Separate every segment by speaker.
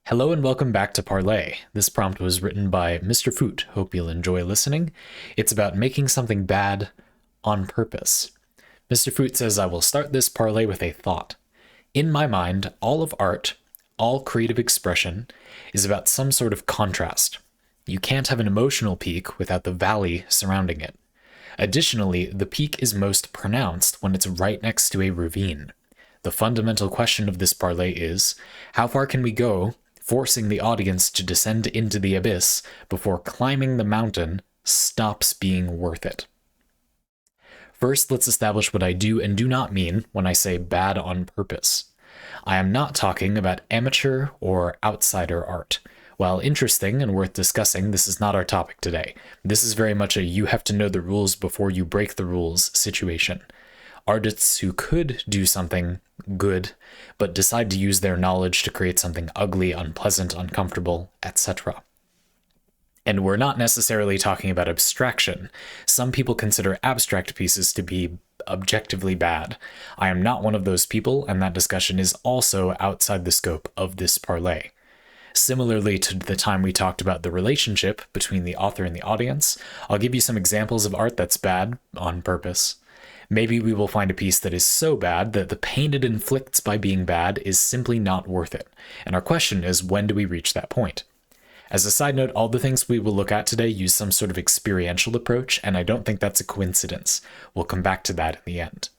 Speaker 1: Hello and welcome back to Parley. This prompt was written by Mr. Foot. Hope you'll enjoy listening. It's about making something bad on purpose. Mr. Foot says, I will start this Parley with a thought. In my mind, all of art, all creative expression, is about some sort of contrast. You can't have an emotional peak without the valley surrounding it. Additionally, the peak is most pronounced when it's right next to a ravine. The fundamental question of this Parley is, how far can we go, forcing the audience to descend into the abyss before climbing the mountain stops being worth it? First, let's establish what I do and do not mean when I say bad on purpose. I am not talking about amateur or outsider art. While interesting and worth discussing, this is not our topic today. This is very much a you have to know the rules before you break the rules situation. Artists who could do something good, but decide to use their knowledge to create something ugly, unpleasant, uncomfortable, etc. And we're not necessarily talking about abstraction. Some people consider abstract pieces to be objectively bad. I am not one of those people, and that discussion is also outside the scope of this Parley. Similarly to the time we talked about the relationship between the author and the audience, I'll give you some examples of art that's bad on purpose. Maybe we will find a piece that is so bad that the pain it inflicts by being bad is simply not worth it. And our question is, when do we reach that point? As a side note, all the things we will look at today use some sort of experiential approach, and I don't think that's a coincidence. We'll come back to that in the end.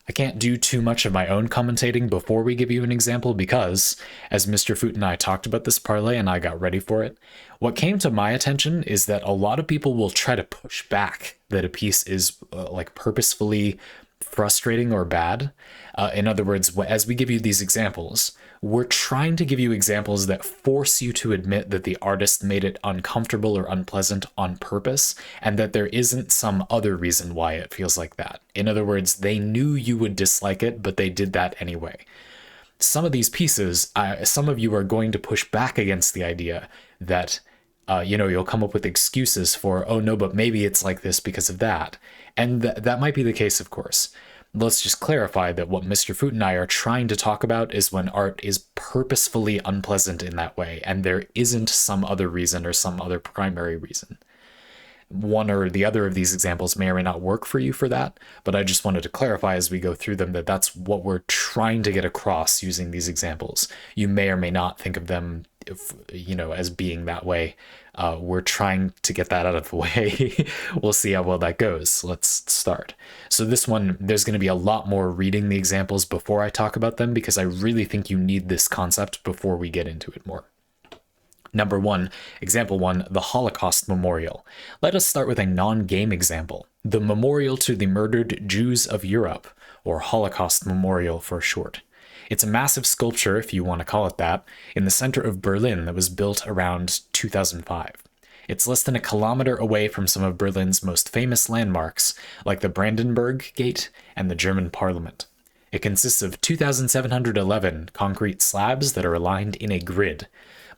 Speaker 1: I can't do too much of my own commentating before we give you an example because, as Mr. Foot and I talked about this Parley and I got ready for it, what came to my attention is that a lot of people will try to push back that a piece is purposefully frustrating or bad. In other words, as we give you these examples, we're trying to give you examples that force you to admit that the artist made it uncomfortable or unpleasant on purpose, and that there isn't some other reason why it feels like that. In other words, they knew you would dislike it, but they did that anyway. Some of these pieces, some of you are going to push back against the idea that you'll come up with excuses for, oh no, but maybe it's like this because of that. And that might be the case, of course. Let's just clarify that what Mr. Foot and I are trying to talk about is when art is purposefully unpleasant in that way, and there isn't some other reason or some other primary reason. One or the other of these examples may or may not work for you for that, but I just wanted to clarify as we go through them that that's what we're trying to get across using these examples. You may or may not think of them, as being that way. We're trying to get that out of the way. We'll see how well that goes. Let's start. So this one, there's going to be a lot more reading the examples before I talk about them because I really think you need this concept before we get into it more. Number one, example one, the Holocaust Memorial. Let us start with a non-game example. The Memorial to the Murdered Jews of Europe, or Holocaust Memorial for short. It's a massive sculpture, if you want to call it that, in the center of Berlin that was built around 2005. It's less than a kilometer away from some of Berlin's most famous landmarks, like the Brandenburg Gate and the German Parliament. It consists of 2,711 concrete slabs that are aligned in a grid,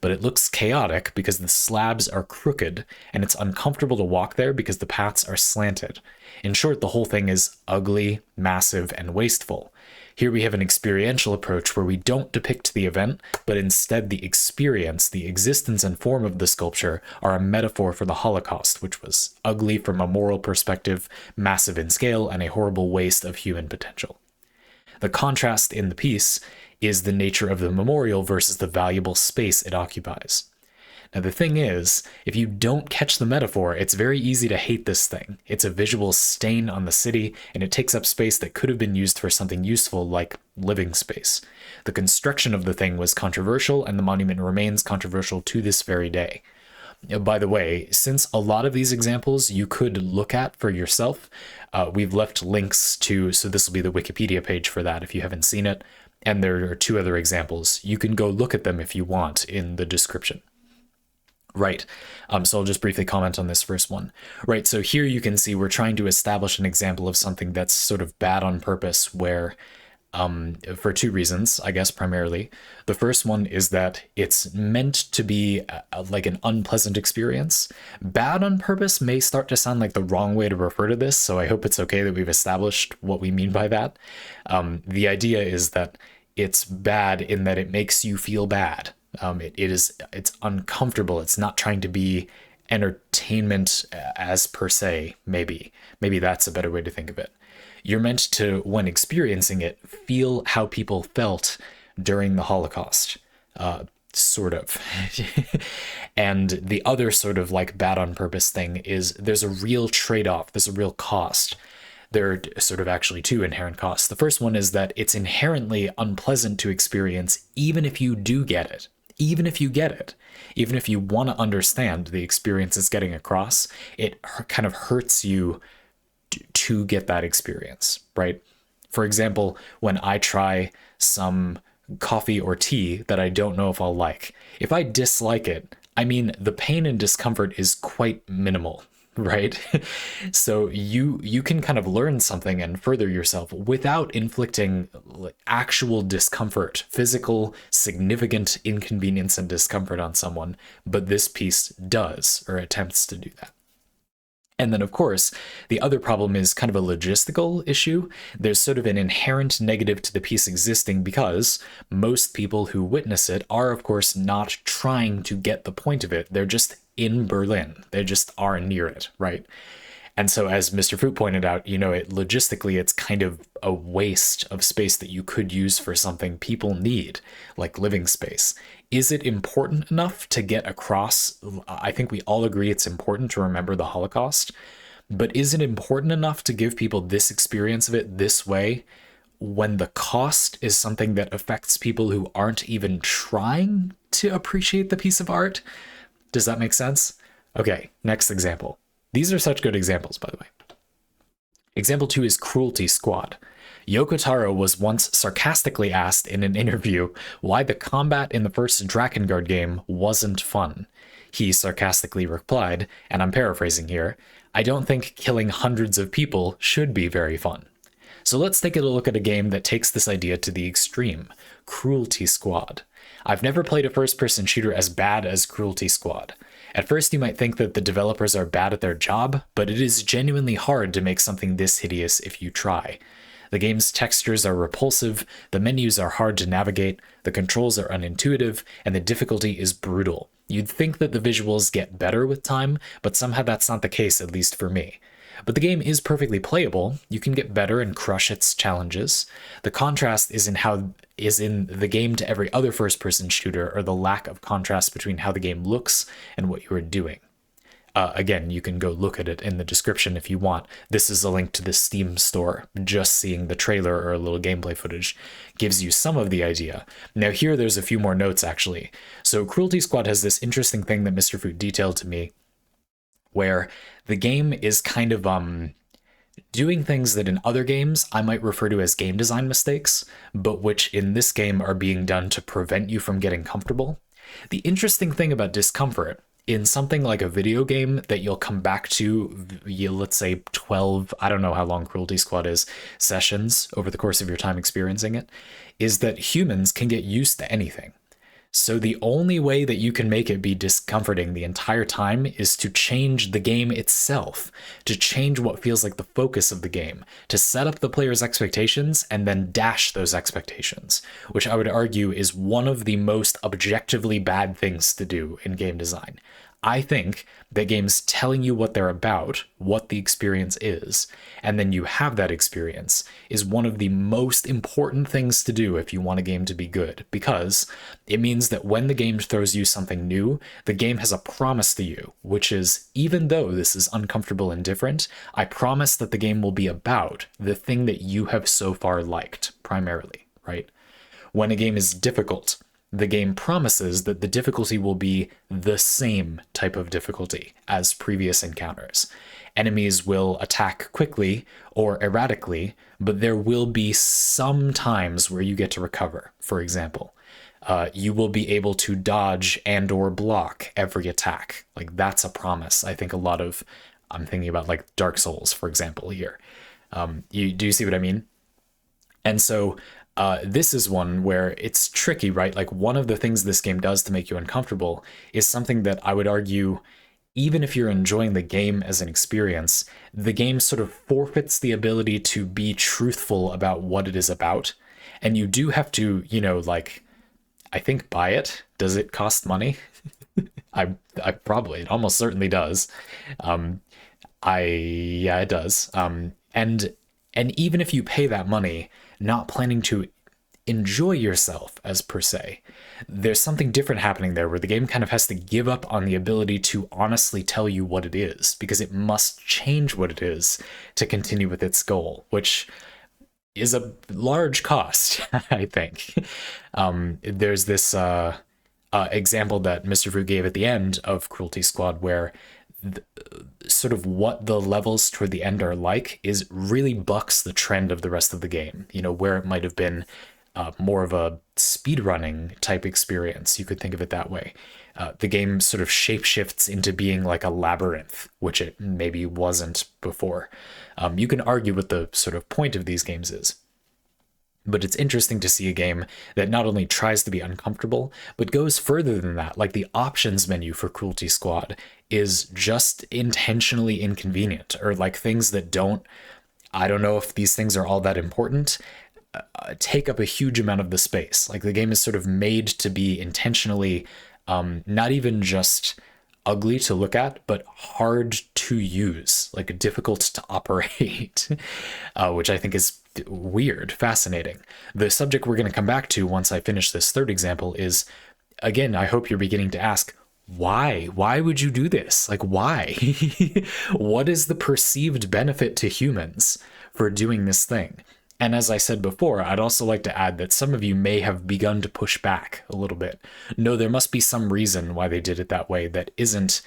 Speaker 1: but it looks chaotic because the slabs are crooked, and it's uncomfortable to walk there because the paths are slanted. In short, the whole thing is ugly, massive, and wasteful. Here we have an experiential approach where we don't depict the event, but instead the experience, the existence and form of the sculpture are a metaphor for the Holocaust, which was ugly from a moral perspective, massive in scale, and a horrible waste of human potential. The contrast in the piece is the nature of the memorial versus the valuable space it occupies. Now the thing is, if you don't catch the metaphor, it's very easy to hate this thing. It's a visual stain on the city, and it takes up space that could have been used for something useful like living space. The construction of the thing was controversial, and the monument remains controversial to this very day. By the way, since a lot of these examples you could look at for yourself, we've left links to, so this will be the Wikipedia page for that if you haven't seen it, and there are two other examples. You can go look at them if you want in the description. Right, so I'll just briefly comment on this first one. Right, so here you can see we're trying to establish an example of something that's sort of bad on purpose where, for two reasons, I guess primarily. The first one is that it's meant to be like an unpleasant experience. Bad on purpose may start to sound like the wrong way to refer to this, so I hope it's okay that we've established what we mean by that. The idea is that it's bad in that it makes you feel bad. It's uncomfortable. It's not trying to be entertainment as per se. Maybe that's a better way to think of it. You're meant to, when experiencing it, feel how people felt during the Holocaust, sort of. And the other sort of like bad on purpose thing is there's a real trade-off, there's a real cost. There are sort of actually two inherent costs. The first one is that it's inherently unpleasant to experience, even if you do get it. Even if you get it, even if you want to understand the experience it's getting across, it kind of hurts you to get that experience, right? For example, when I try some coffee or tea that I don't know if I'll like, if I dislike it, I mean, the pain and discomfort is quite minimal, right? So you can kind of learn something and further yourself without inflicting actual discomfort, physical significant inconvenience and discomfort on someone, but this piece does, or attempts to do that. And then, of course, the other problem is kind of a logistical issue. There's sort of an inherent negative to the piece existing because most people who witness it are, of course, not trying to get the point of it. They're just in Berlin. They just are near it, right? And so, as Mr. Fruit pointed out, logistically, it's kind of a waste of space that you could use for something people need, like living space. Is it important enough to get across? I think we all agree it's important to remember the Holocaust, but is it important enough to give people this experience of it this way when the cost is something that affects people who aren't even trying to appreciate the piece of art? Does that make sense? Okay, next example. These are such good examples, by the way. Example 2 is Cruelty Squad. Yoko Taro was once sarcastically asked in an interview why the combat in the first Drakengard game wasn't fun. He sarcastically replied, and I'm paraphrasing here, "I don't think killing hundreds of people should be very fun." So let's take a look at a game that takes this idea to the extreme, Cruelty Squad. I've never played a first-person shooter as bad as Cruelty Squad. At first, you might think that the developers are bad at their job, but it is genuinely hard to make something this hideous if you try. The game's textures are repulsive, the menus are hard to navigate, the controls are unintuitive, and the difficulty is brutal. You'd think that the visuals get better with time, but somehow that's not the case, at least for me. But the game is perfectly playable. You can get better and crush its challenges. The contrast is in the game to every other first-person shooter, or the lack of contrast between how the game looks and what you are doing. Again, you can go look at it in the description if you want. This is a link to the Steam store. Just seeing the trailer or a little gameplay footage gives you some of the idea. Now here, there's a few more notes, actually. So Cruelty Squad has this interesting thing that Mr. Fruit detailed to me, where the game is kind of doing things that in other games I might refer to as game design mistakes, but which in this game are being done to prevent you from getting comfortable. The interesting thing about discomfort in something like a video game that you'll come back to, let's say 12, I don't know how long Cruelty Squad is, sessions over the course of your time experiencing it, is that humans can get used to anything. So the only way that you can make it be discomforting the entire time is to change the game itself, to change what feels like the focus of the game, to set up the player's expectations and then dash those expectations, which I would argue is one of the most objectively bad things to do in game design. I think that games telling you what they're about, what the experience is, and then you have that experience is one of the most important things to do if you want a game to be good, because it means that when the game throws you something new, the game has a promise to you, which is, even though this is uncomfortable and different, I promise that the game will be about the thing that you have so far liked, primarily, right? When a game is difficult, the game promises that the difficulty will be the same type of difficulty as previous encounters. Enemies will attack quickly or erratically, but there will be some times where you get to recover, for example. You will be able to dodge and or block every attack. Like, that's a promise. I think I'm thinking about like Dark Souls, for example, here. Do you see what I mean? And so this is one where it's tricky, right? Like, one of the things this game does to make you uncomfortable is something that I would argue, even if you're enjoying the game as an experience, the game sort of forfeits the ability to be truthful about what it is about. And you do have to, I think buy it. Does it cost money? I probably, it almost certainly does. Um, yeah, it does. And even if you pay that money, not planning to enjoy yourself as per se, there's something different happening there where the game kind of has to give up on the ability to honestly tell you what it is because it must change what it is to continue with its goal, which is a large cost, I think. There's this example that Mr. Fruit gave at the end of Cruelty Squad where sort of what the levels toward the end are like is really bucks the trend of the rest of the game. You know, where it might have been more of a speedrunning type experience, you could think of it that way. The game sort of shapeshifts into being like a labyrinth, which it maybe wasn't before. You can argue what the sort of point of these games is. But it's interesting to see a game that not only tries to be uncomfortable, but goes further than that. Like the options menu for Cruelty Squad is just intentionally inconvenient, or like things that don't, I don't know if these things are all that important, take up a huge amount of the space. Like the game is sort of made to be intentionally not even just ugly to look at, but hard to use, like difficult to operate, which I think is weird, fascinating. The subject we're going to come back to once I finish this third example is, again, I hope you're beginning to ask, why? Why would you do this? Like, why? What is the perceived benefit to humans for doing this thing? And as I said before, I'd also like to add that some of you may have begun to push back a little bit. No, there must be some reason why they did it that way that isn't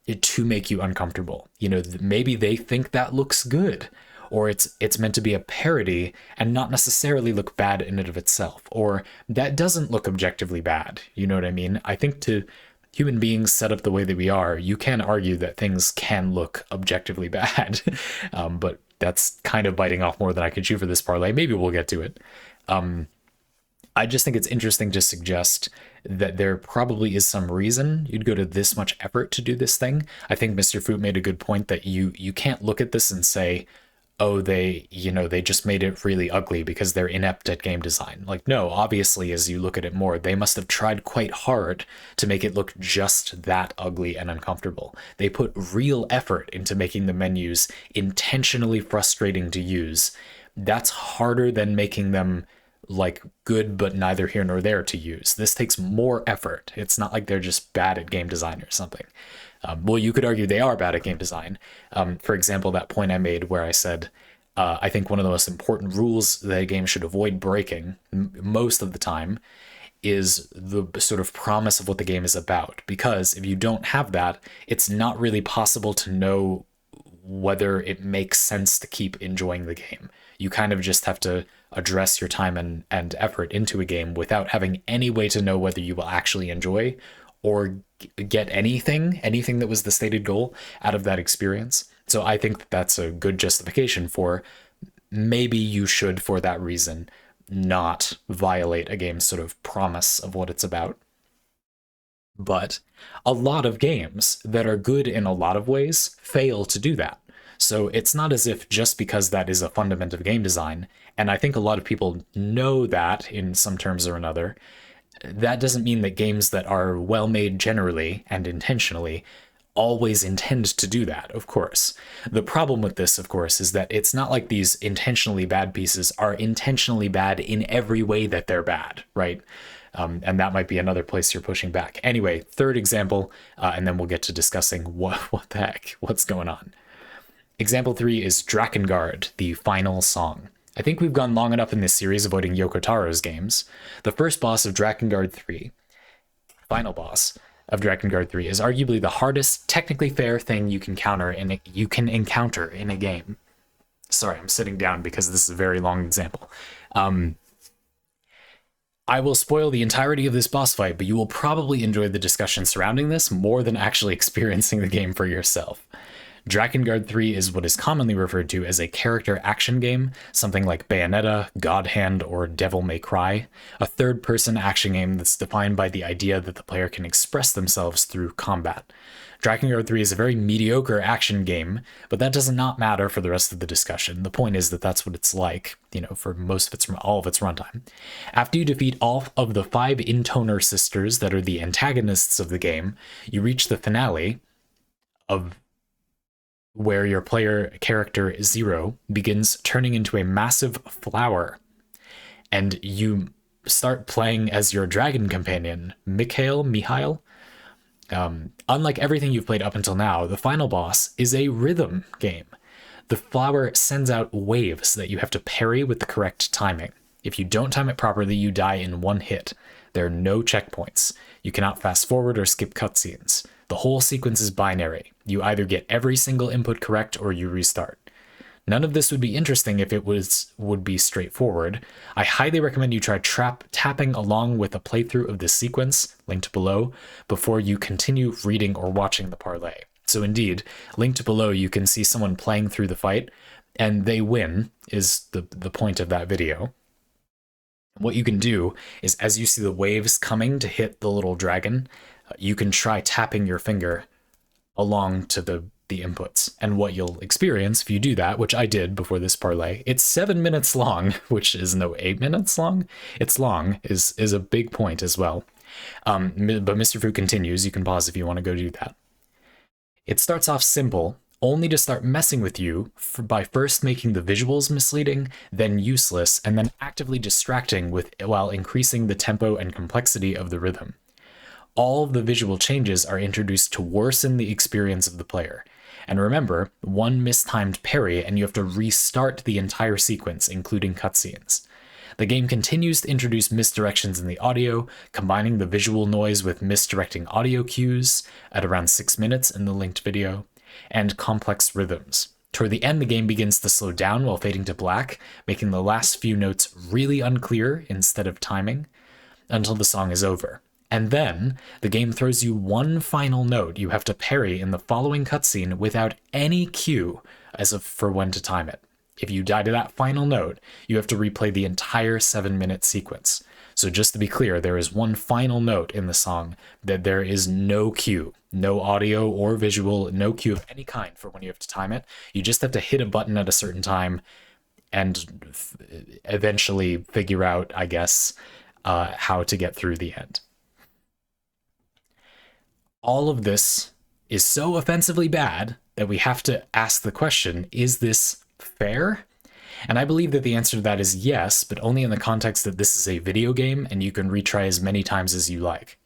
Speaker 1: to make you uncomfortable. You know, maybe they think that looks good, or it's meant to be a parody and not necessarily look bad in and of itself, or that doesn't look objectively bad. You know what I mean? I think to human beings set up the way that we are, you can argue that things can look objectively bad, but that's kind of biting off more than I could chew for this parlay. Maybe we'll get to it. I just think it's interesting to suggest that there probably is some reason you'd go to this much effort to do this thing. I think Mr. Foot made a good point that you can't look at this and say, oh, they just made it really ugly because they're inept at game design. Like, no, obviously, as you look at it more, they must have tried quite hard to make it look just that ugly and uncomfortable. They put real effort into making the menus intentionally frustrating to use. That's harder than making them like good but neither here nor there to use. This takes more effort. It's not like they're just bad at game design or something. Well, you could argue they are bad at game design. For example, that point I made where I said, I think one of the most important rules that a game should avoid breaking most of the time is the sort of promise of what the game is about. Because if you don't have that, it's not really possible to know whether it makes sense to keep enjoying the game. You kind of just have to address your time and effort into a game without having any way to know whether you will actually enjoy or get anything that was the stated goal out of that experience. So I think that's a good justification for maybe you should, for that reason, not violate a game's sort of promise of what it's about. But a lot of games that are good in a lot of ways fail to do that. So it's not as if just because that is a fundament of game design, and I think a lot of people know that in some terms or another, that doesn't mean that games that are well made generally and intentionally always intend to do that, of course. The problem with this, of course, is that it's not like these intentionally bad pieces are intentionally bad in every way that they're bad, right? And that might be another place you're pushing back. Anyway, third example, and then we'll get to discussing what the heck, what's going on. Example 3 is Drakengard, the final song. I think we've gone long enough in this series avoiding Yoko Taro's games. The first boss of Drakengard 3, final boss of Drakengard 3, is arguably the hardest, technically fair thing you can encounter in a game. Sorry, I'm sitting down because this is a very long example. I will spoil the entirety of this boss fight, but you will probably enjoy the discussion surrounding this more than actually experiencing the game for yourself. Drakengard 3 is what is commonly referred to as a character action game, something like Bayonetta, God Hand, or Devil May Cry, a third-person action game that's defined by the idea that the player can express themselves through combat. Drakengard 3 is a very mediocre action game, but that does not matter for the rest of the discussion. The point is that that's what it's like, for all of its runtime. After you defeat all of the 5 Intoner sisters that are the antagonists of the game, you reach the finale of where your player character Zero begins turning into a massive flower, and you start playing as your dragon companion, Mihail. Unlike everything you've played up until now, the final boss is a rhythm game. The flower sends out waves that you have to parry with the correct timing. If you don't time it properly, you die in one hit. There are no checkpoints. You cannot fast forward or skip cutscenes. The whole sequence is binary. You either get every single input correct or you restart. None of this would be interesting if it would be straightforward. I highly recommend you try tapping along with a playthrough of this sequence, linked below, before you continue reading or watching the parlay. So indeed, linked below you can see someone playing through the fight, and they win, is the point of that video. What you can do is, as you see the waves coming to hit the little dragon, you can try tapping your finger along to the inputs. And what you'll experience if you do that, which I did before this parlay, it's 7 minutes long, which is no 8 minutes long. It's long is a big point as well. But Mr. Fruit continues. You can pause if you want to go do that. It starts off simple, only to start messing with you by first making the visuals misleading, then useless, and then actively distracting while increasing the tempo and complexity of the rhythm. All of the visual changes are introduced to worsen the experience of the player. And remember, one mistimed parry and you have to restart the entire sequence, including cutscenes. The game continues to introduce misdirections in the audio, combining the visual noise with misdirecting audio cues at around 6 minutes in the linked video, and complex rhythms. Toward the end, the game begins to slow down while fading to black, making the last few notes really unclear instead of timing, until the song is over. And then, the game throws you one final note you have to parry in the following cutscene without any cue for when to time it. If you die to that final note, you have to replay the entire 7-minute sequence. So just to be clear, there is one final note in the song that there is no cue, no audio or visual, no cue of any kind for when you have to time it. You just have to hit a button at a certain time and eventually figure out, I guess, how to get through the end. All of this is so offensively bad that we have to ask the question, is this fair? And I believe that the answer to that is yes, but only in the context that this is a video game and you can retry as many times as you like.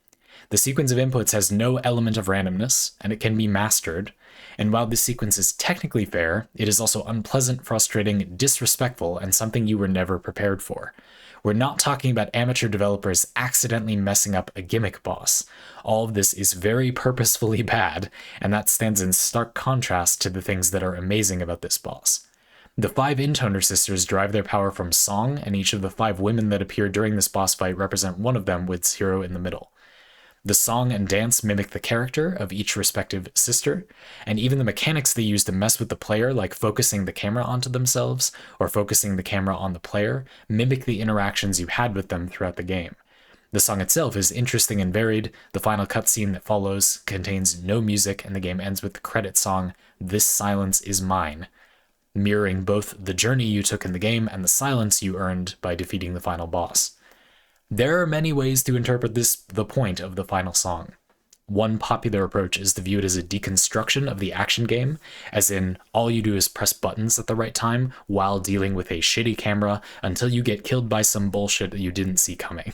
Speaker 1: The sequence of inputs has no element of randomness, and it can be mastered. And while this sequence is technically fair, it is also unpleasant, frustrating, disrespectful, and something you were never prepared for. We're not talking about amateur developers accidentally messing up a gimmick boss. All of this is very purposefully bad, and that stands in stark contrast to the things that are amazing about this boss. The 5 Intoner sisters derive their power from song, and each of the 5 women that appear during this boss fight represent one of them with Zero in the middle. The song and dance mimic the character of each respective sister, and even the mechanics they use to mess with the player, like focusing the camera onto themselves or focusing the camera on the player, mimic the interactions you had with them throughout the game. The song itself is interesting and varied. The final cutscene that follows contains no music, and the game ends with the credit song, "This Silence Is Mine," mirroring both the journey you took in the game and the silence you earned by defeating the final boss. There are many ways to interpret the point of the final song. One popular approach is to view it as a deconstruction of the action game, as in, all you do is press buttons at the right time while dealing with a shitty camera until you get killed by some bullshit that you didn't see coming.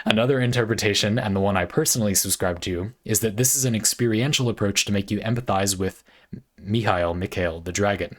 Speaker 1: Another interpretation, and the one I personally subscribe to, is that this is an experiential approach to make you empathize with Mikhail, the dragon,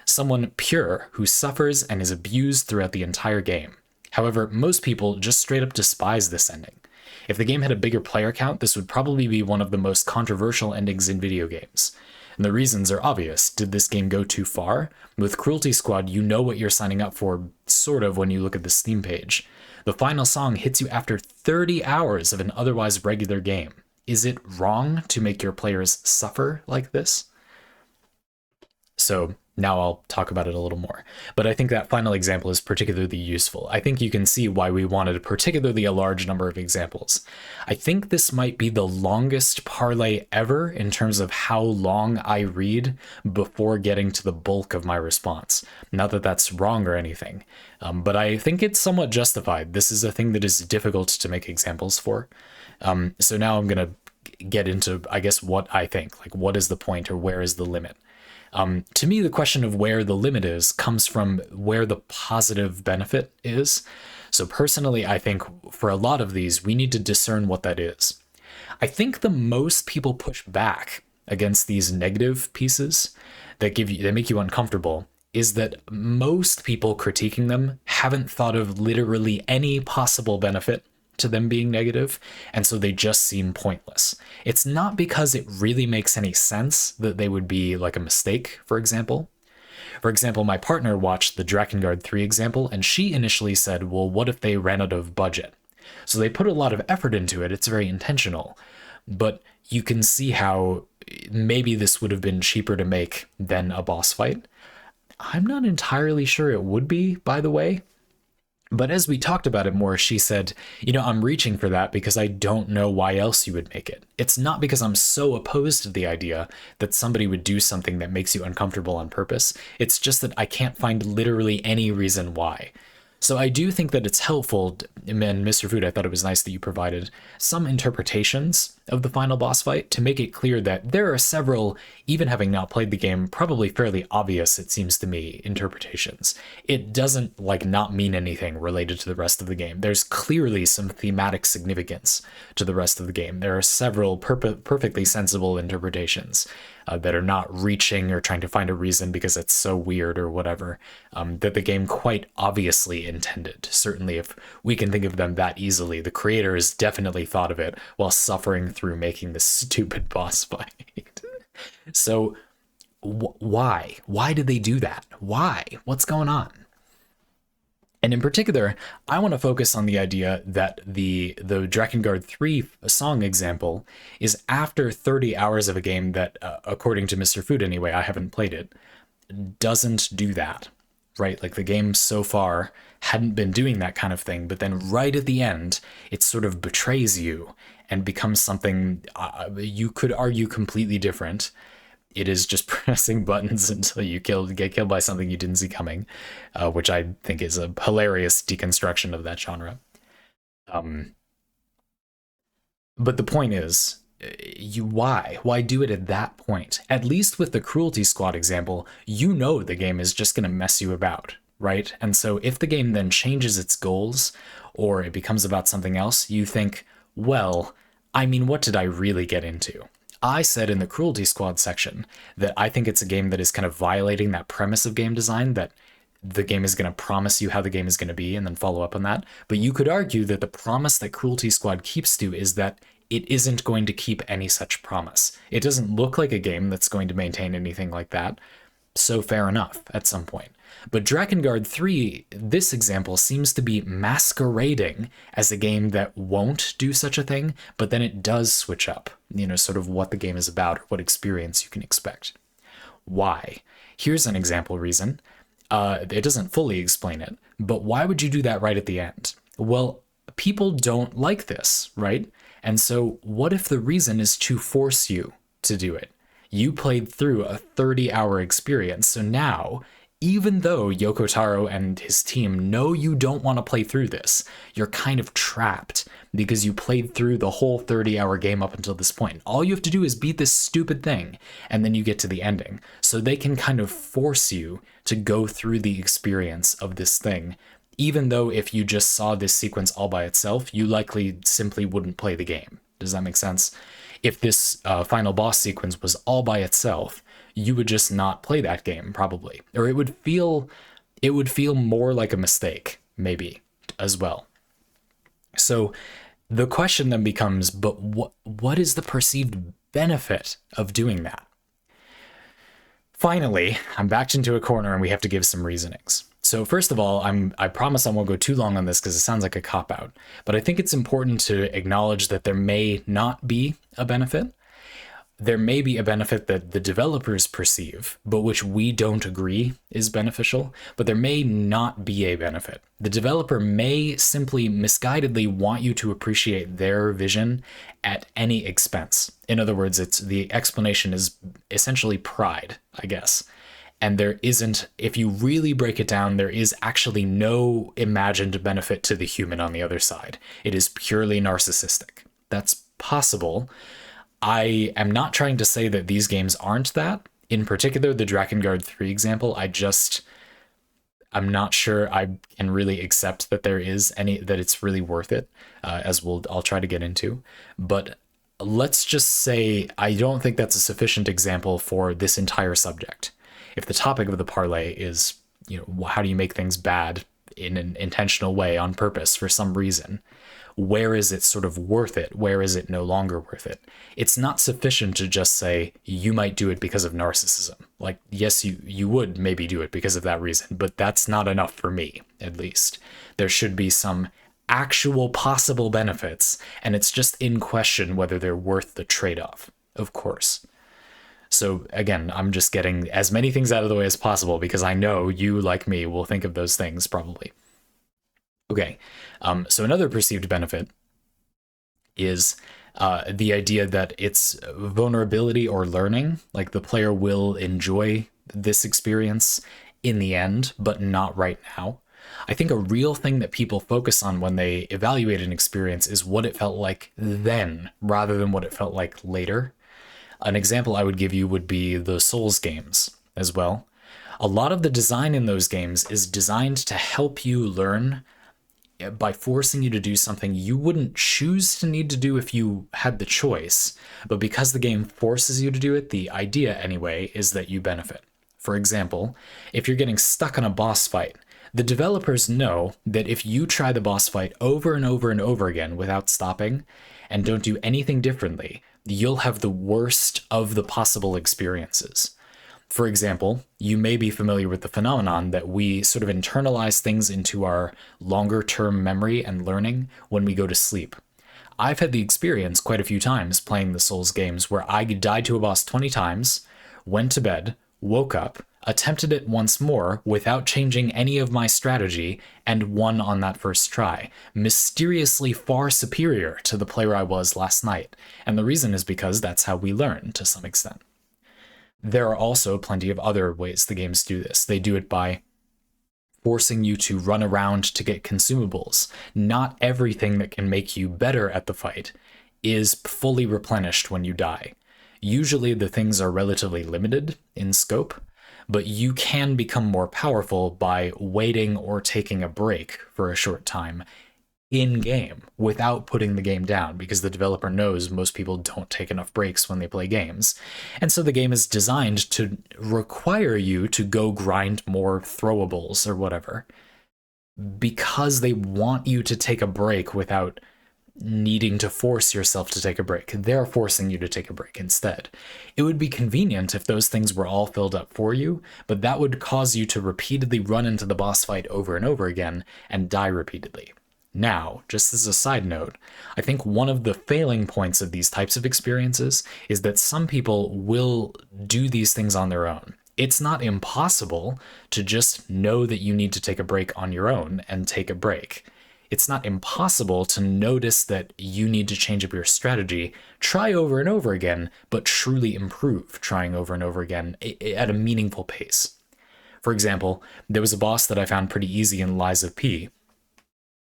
Speaker 1: someone pure who suffers and is abused throughout the entire game. However, most people just straight up despise this ending. If the game had a bigger player count, this would probably be one of the most controversial endings in video games. And the reasons are obvious. Did this game go too far? With Cruelty Squad, you know what you're signing up for, sort of, when you look at the Steam page. The final song hits you after 30 hours of an otherwise regular game. Is it wrong to make your players suffer like this? So now I'll talk about it a little more. But I think that final example is particularly useful. I think you can see why we wanted particularly a large number of examples. I think this might be the longest parlay ever in terms of how long I read before getting to the bulk of my response. Not that that's wrong or anything, but I think it's somewhat justified. This is a thing that is difficult to make examples for. So now I'm going to get into, I guess, what I think. Like, what is the point or where is the limit? To me, the question of where the limit is comes from where the positive benefit is. So personally, I think for a lot of these, we need to discern what that is. I think the most people push back against these negative pieces that make you uncomfortable is that most people critiquing them haven't thought of literally any possible benefit to them being negative, and so they just seem pointless. It's not because it really makes any sense that they would be like a mistake, for example. For example, my partner watched the Drakengard 3 example, and she initially said, well, what if they ran out of budget? So they put a lot of effort into it. It's very intentional. But you can see how maybe this would have been cheaper to make than a boss fight. I'm not entirely sure it would be, by the way. But as we talked about it more, she said, I'm reaching for that because I don't know why else you would make it. It's not because I'm so opposed to the idea that somebody would do something that makes you uncomfortable on purpose. It's just that I can't find literally any reason why. So I do think that it's helpful, and Mr. Food, I thought it was nice that you provided some interpretations of the final boss fight to make it clear that there are several, even having not played the game, probably fairly obvious, it seems to me, interpretations. It doesn't not mean anything related to the rest of the game. There's clearly some thematic significance to the rest of the game. There are several perfectly sensible interpretations that are not reaching or trying to find a reason because it's so weird or whatever, that the game quite obviously intended. Certainly if we can think of them that easily, the creators definitely thought of it while suffering through making this stupid boss fight. So why? Why did they do that? Why? What's going on? And in particular, I want to focus on the idea that the Drakengard 3 song example is after 30 hours of a game that, according to Mr. Food anyway, I haven't played it, doesn't do that, right? Like the game so far hadn't been doing that kind of thing, but then right at the end, it sort of betrays you and becomes something you could argue completely different. It is just pressing buttons until you get killed by something you didn't see coming, which I think is a hilarious deconstruction of that genre. But the point is, why do it at that point? At least with the Cruelty Squad example, the game is just going to mess you about, right? And so if the game then changes its goals or it becomes about something else, you think, well, what did I really get into? I said in the Cruelty Squad section that I think it's a game that is kind of violating that premise of game design, that the game is going to promise you how the game is going to be and then follow up on that. But you could argue that the promise that Cruelty Squad keeps to is that it isn't going to keep any such promise. It doesn't look like a game that's going to maintain anything like that. So fair enough at some point. But Drakengard 3, this example seems to be masquerading as a game that won't do such a thing, but then it does switch up, sort of what the game is about or what experience you can expect. Why? Here's an example reason. It doesn't fully explain it, but why would you do that right at the end? Well, people don't like this, right? And so what if the reason is to force you to do it? You played through a 30-hour experience, so now, even though Yoko Taro and his team know you don't want to play through this, you're kind of trapped because you played through the whole 30-hour game up until this point. All you have to do is beat this stupid thing, and then you get to the ending. So they can kind of force you to go through the experience of this thing, even though if you just saw this sequence all by itself, you likely simply wouldn't play the game. Does that make sense? If this final boss sequence was all by itself, you would just not play that game, probably. Or it would feel more like a mistake, maybe, as well. So the question then becomes, but what is the perceived benefit of doing that? Finally, I'm backed into a corner and we have to give some reasonings. So first of all, I promise I won't go too long on this because it sounds like a cop-out, but I think it's important to acknowledge that there may not be a benefit. there may be a benefit that the developers perceive, but which we don't agree is beneficial, but there may not be a benefit. The developer may simply misguidedly want you to appreciate their vision at any expense. In other words, the explanation is essentially pride, I guess. And there isn't, if you really break it down, there is actually no imagined benefit to the human on the other side. It is purely narcissistic. That's possible. I am not trying to say that these games aren't that. In particular, the Drakengard 3 example, I'm not sure I can really accept that that it's really worth it, I'll try to get into. But let's just say I don't think that's a sufficient example for this entire subject. If the topic of the parlay is, how do you make things bad in an intentional way on purpose for some reason, where is it sort of worth it? Where is it no longer worth it? It's not sufficient to just say you might do it because of narcissism. Like, yes, you would maybe do it because of that reason, but that's not enough for me, at least. There should be some actual possible benefits, and it's just in question whether they're worth the trade-off, of course. So again, I'm just getting as many things out of the way as possible because I know you, like me, will think of those things probably. Okay, so another perceived benefit is the idea that it's vulnerability or learning, like the player will enjoy this experience in the end, but not right now. I think a real thing that people focus on when they evaluate an experience is what it felt like then, rather than what it felt like later. An example I would give you would be the Souls games as well. A lot of the design in those games is designed to help you learn by forcing you to do something you wouldn't choose to need to do if you had the choice, but because the game forces you to do it, the idea anyway is that you benefit. For example, if you're getting stuck on a boss fight, the developers know that if you try the boss fight over and over and over again without stopping and don't do anything differently, you'll have the worst of the possible experiences. For example, you may be familiar with the phenomenon that we sort of internalize things into our longer-term memory and learning when we go to sleep. I've had the experience quite a few times playing the Souls games where I died to a boss 20 times, went to bed, woke up, attempted it once more without changing any of my strategy, and won on that first try, mysteriously far superior to the player I was last night. And the reason is because that's how we learn to some extent. There are also plenty of other ways the games do this. They do it by forcing you to run around to get consumables. Not everything that can make you better at the fight is fully replenished when you die. Usually the things are relatively limited in scope, but you can become more powerful by waiting or taking a break for a short time in-game without putting the game down, because the developer knows most people don't take enough breaks when they play games. And so the game is designed to require you to go grind more throwables or whatever, because they want you to take a break without needing to force yourself to take a break. They're forcing you to take a break instead. It would be convenient if those things were all filled up for you, but that would cause you to repeatedly run into the boss fight over and over again and die repeatedly. Now, just as a side note, I think one of the failing points of these types of experiences is that some people will do these things on their own. It's not impossible to just know that you need to take a break on your own and take a break. It's not impossible to notice that you need to change up your strategy, try over and over again, but truly improve trying over and over again at a meaningful pace. For example, there was a boss that I found pretty easy in Lies of P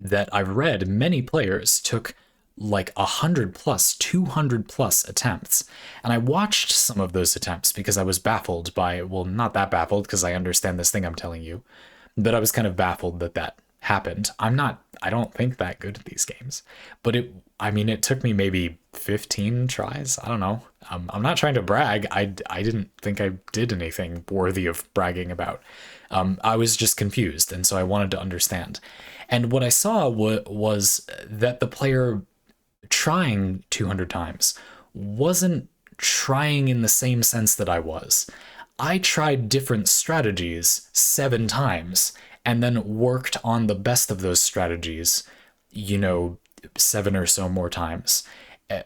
Speaker 1: that I've read many players took like 100 plus, 200 plus attempts. And I watched some of those attempts because I was baffled by, well, not that baffled because I understand this thing I'm telling you, but I was kind of baffled that that happened. I don't think that good at these games, but it took me maybe 15 tries. I don't know. I'm not trying to brag. I didn't think I did anything worthy of bragging about. I was just confused, and so I wanted to understand. And what I saw was that the player trying 200 times wasn't trying in the same sense that I was. I tried different strategies 7 times and then worked on the best of those strategies, 7 or so more times.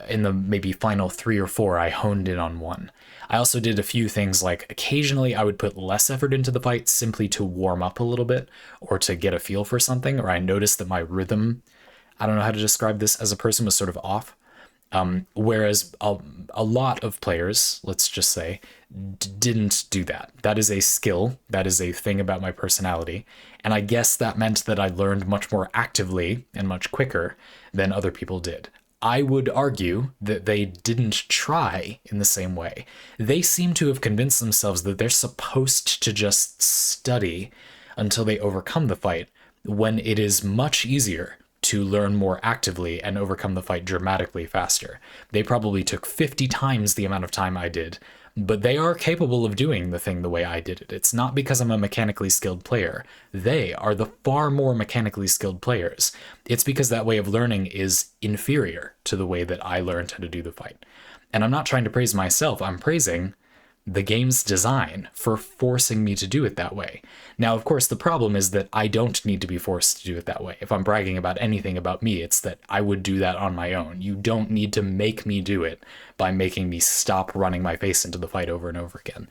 Speaker 1: in the maybe final 3 or 4, I honed in on one. I also did a few things like occasionally I would put less effort into the fight simply to warm up a little bit or to get a feel for something, or I noticed that my rhythm, I don't know how to describe this, as a person was sort of off. Whereas a lot of players, let's just say, didn't do that. That is a skill. That is a thing about my personality. And I guess that meant that I learned much more actively and much quicker than other people did. I would argue that they didn't try in the same way. They seem to have convinced themselves that they're supposed to just study until they overcome the fight, when it is much easier to learn more actively and overcome the fight dramatically faster. They probably took 50 times the amount of time I did, but they are capable of doing the thing the way I did it. It's not because I'm a mechanically skilled player. They are the far more mechanically skilled players. It's because that way of learning is inferior to the way that I learned how to do the fight. And I'm not trying to praise myself, I'm praising the game's design for forcing me to do it that way. Now, of course, the problem is that I don't need to be forced to do it that way. If I'm bragging about anything about me, it's that I would do that on my own. You don't need to make me do it by making me stop running my face into the fight over and over again.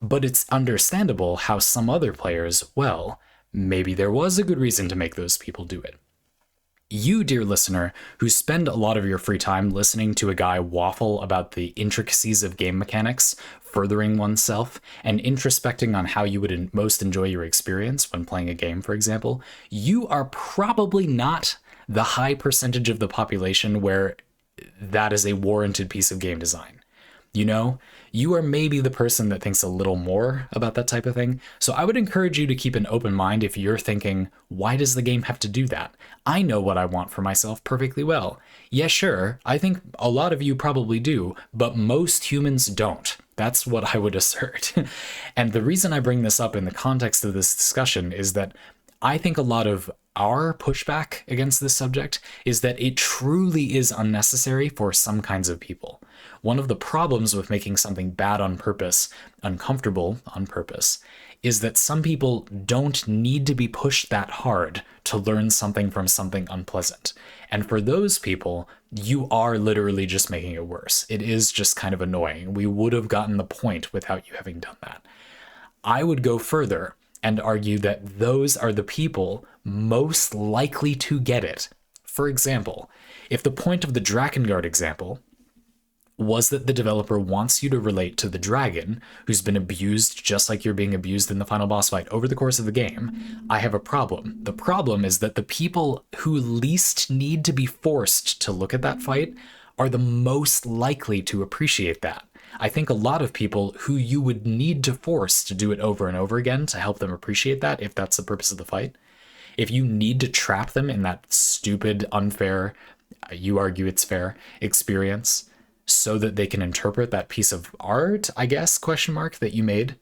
Speaker 1: But it's understandable how some other players, well, maybe there was a good reason to make those people do it. You, dear listener, who spend a lot of your free time listening to a guy waffle about the intricacies of game mechanics, furthering oneself, and introspecting on how you would most enjoy your experience when playing a game, for example, you are probably not the high percentage of the population where that is a warranted piece of game design. You know, you are maybe the person that thinks a little more about that type of thing. So I would encourage you to keep an open mind if you're thinking, why does the game have to do that? I know what I want for myself perfectly well. Yeah, sure, I think a lot of you probably do, but most humans don't. That's what I would assert. And the reason I bring this up in the context of this discussion is that I think a lot of our pushback against this subject is that it truly is unnecessary for some kinds of people. One of the problems with making something bad on purpose, uncomfortable on purpose, is that some people don't need to be pushed that hard to learn something from something unpleasant. And for those people, you are literally just making it worse. It is just kind of annoying. We would have gotten the point without you having done that. I would go further and argue that those are the people most likely to get it. For example, if the point of the Drakengard example was that the developer wants you to relate to the dragon who's been abused just like you're being abused in the final boss fight over the course of the game, I have a problem. The problem is that the people who least need to be forced to look at that fight are the most likely to appreciate that. I think a lot of people who you would need to force to do it over and over again to help them appreciate that, if that's the purpose of the fight, if you need to trap them in that stupid, unfair, you argue it's fair, experience, so that they can interpret that piece of art, I guess, question mark, that you made.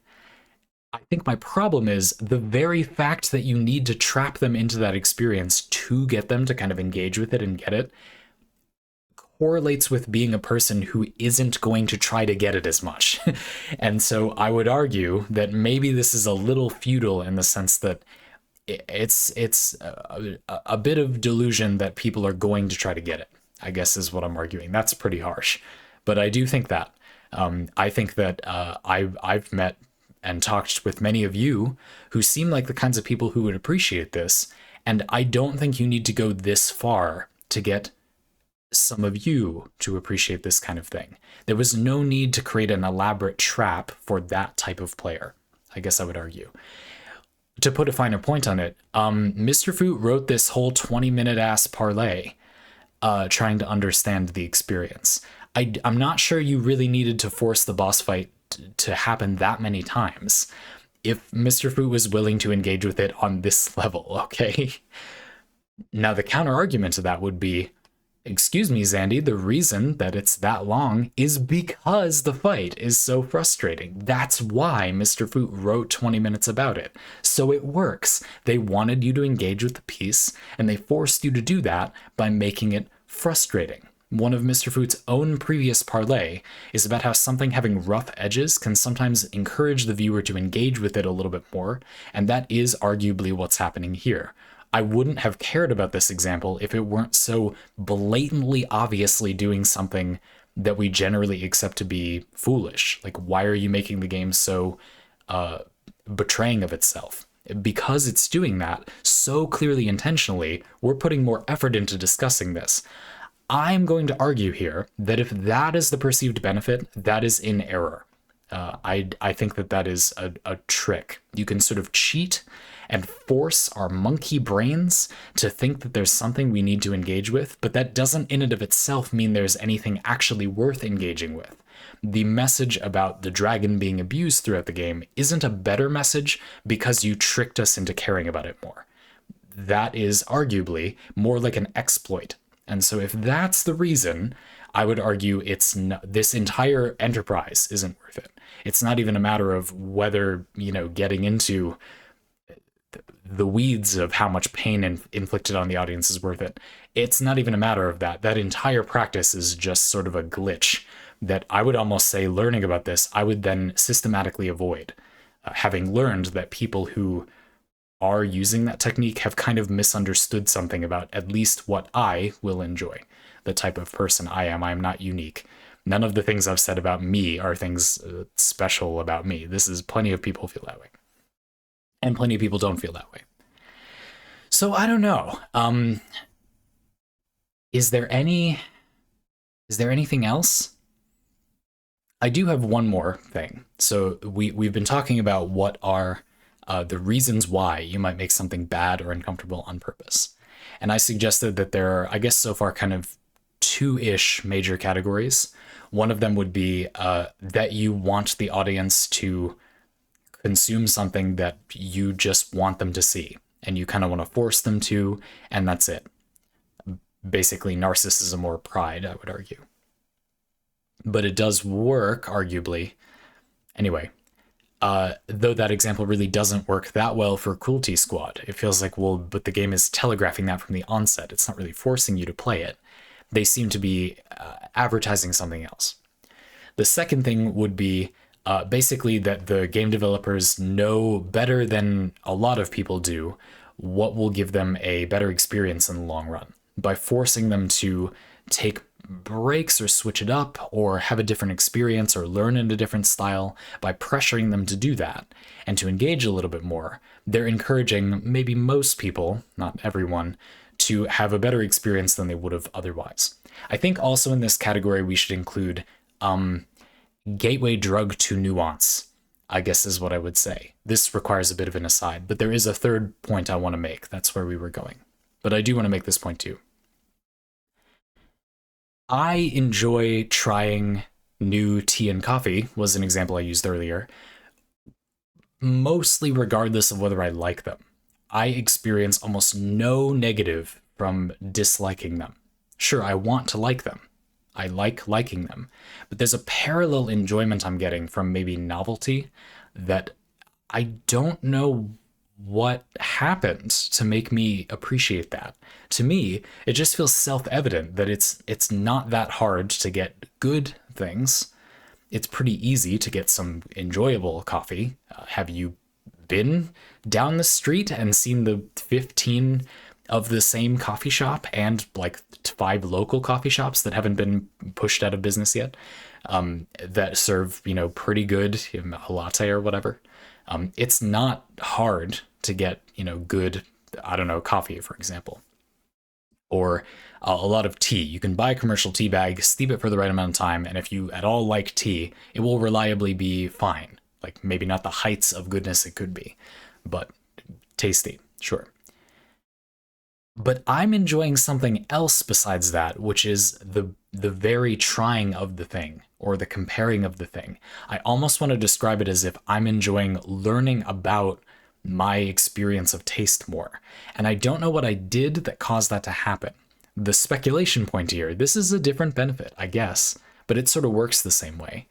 Speaker 1: I think my problem is the very fact that you need to trap them into that experience to get them to kind of engage with it and get it correlates with being a person who isn't going to try to get it as much. And so I would argue that maybe this is a little futile in the sense that it's a bit of delusion that people are going to try to get it, I guess is what I'm arguing. That's pretty harsh, but I do think that. I think that I've met and talked with many of you who seem like the kinds of people who would appreciate this, and I don't think you need to go this far to get some of you to appreciate this kind of thing. There was no need to create an elaborate trap for that type of player, I guess I would argue. To put a finer point on it, Mr. Foot wrote this whole 20-minute ass parlay trying to understand the experience. I'm not sure you really needed to force the boss fight to happen that many times if Mr. Foot was willing to engage with it on this level, okay? Now, the counter argument to that would be, excuse me, Zandy, the reason that it's that long is because the fight is so frustrating. That's why Mr. Foot wrote 20 minutes about it. So it works. They wanted you to engage with the piece, and they forced you to do that by making it frustrating. One of Mr. Foot's own previous parlay is about how something having rough edges can sometimes encourage the viewer to engage with it a little bit more, and that is arguably what's happening here. I wouldn't have cared about this example if it weren't so blatantly obviously doing something that we generally accept to be foolish. Like, why are you making the game so betraying of itself? Because it's doing that so clearly intentionally, we're putting more effort into discussing this. I'm going to argue here that if that is the perceived benefit, that is in error. I think that is a trick. You can sort of cheat and force our monkey brains to think that there's something we need to engage with, but that doesn't in and of itself mean there's anything actually worth engaging with. The message about the dragon being abused throughout the game isn't a better message because you tricked us into caring about it more. That is arguably more like an exploit. And so if that's the reason, I would argue this entire enterprise isn't worth it. It's not even a matter of whether, getting into the weeds of how much pain inflicted on the audience is worth it. It's not even a matter of that. That entire practice is just sort of a glitch that I would almost say, learning about this, I would then systematically avoid. Having learned that people who are using that technique have kind of misunderstood something about at least what I will enjoy, the type of person I am. I'm not unique. None of the things I've said about me are things special about me. This is plenty of people feel that way. And plenty of people don't feel that way. So I don't know. Is there anything else? I do have one more thing. So we've been talking about what are the reasons why you might make something bad or uncomfortable on purpose. And I suggested that there are, I guess so far, kind of two-ish major categories. One of them would be that you want the audience to consume something that you just want them to see, and you kind of want to force them to, and that's it. Basically narcissism or pride, I would argue. But it does work, arguably. Anyway, though that example really doesn't work that well for Cruelty Squad. It feels like, well, but the game is telegraphing that from the onset. It's not really forcing you to play it. They seem to be advertising something else. The second thing would be basically that the game developers know better than a lot of people do what will give them a better experience in the long run. By forcing them to take breaks or switch it up or have a different experience or learn in a different style, by pressuring them to do that and to engage a little bit more, they're encouraging maybe most people, not everyone, to have a better experience than they would have otherwise. I think also in this category we should include gateway drug to nuance, I guess is what I would say. This requires a bit of an aside, but there is a third point I want to make. That's where we were going. But I do want to make this point too. I enjoy trying new tea and coffee, was an example I used earlier, mostly regardless of whether I like them. I experience almost no negative from disliking them. Sure, I want to like them. I like liking them. But there's a parallel enjoyment I'm getting from maybe novelty that I don't know what happened to make me appreciate that. To me, it just feels self-evident that it's not that hard to get good things. It's pretty easy to get some enjoyable coffee. Have you been down the street and seen the 15 of the same coffee shop and like 5 local coffee shops that haven't been pushed out of business yet, that serve, pretty good a latte or whatever? It's not hard to get, good, coffee, for example. Or a lot of tea. You can buy a commercial tea bag, steep it for the right amount of time, and if you at all like tea, it will reliably be fine. Like, maybe not the heights of goodness it could be, but tasty, sure. But I'm enjoying something else besides that, which is the very trying of the thing, or the comparing of the thing. I almost want to describe it as if I'm enjoying learning about my experience of taste more. And I don't know what I did that caused that to happen. The speculation point here, this is a different benefit, I guess, but it sort of works the same way,